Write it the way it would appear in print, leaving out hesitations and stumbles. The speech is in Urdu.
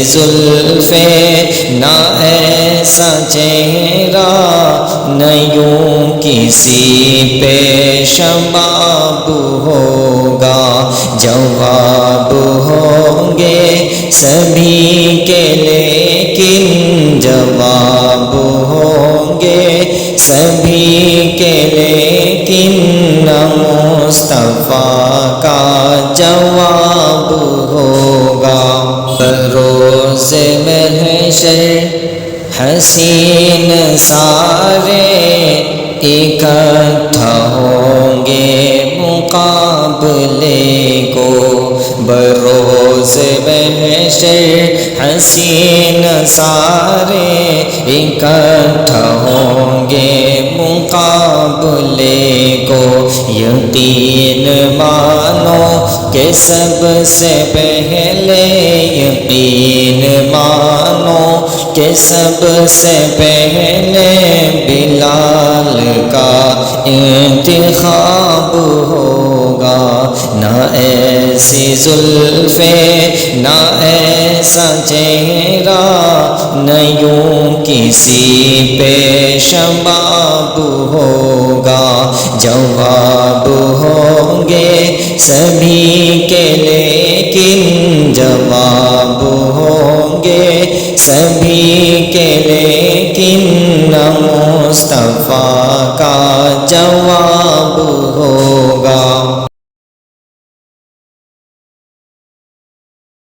زلف نہ ایسا چہرہ نہ یوں کسی پہ شباب ہوگا جواب ہوں گے سبھی کے لیکن جواب ہوں گے سبھی کے لیکن نہ مصطفیٰ کا جواب ہوگا بروز محشر حسین سارے اکٹھا ہوں گے مقابلے کو بروز محشر حسین سارے اکٹھا ہوں گے مقابلے کو یقین مانو کہ سب سے پہلے یقین مانو کہ سب سے پہلے بلال کا انتخاب ہوگا نہ ایسی زلفیں نہ ایسا چہرہ نہ یوں کسی پہ شباب ہوگا جواب ہوں گے سبھی کے لیکن جواب ہوں گے سبھی کے لیکن نہ مصطفیٰ کا جواب ہوگا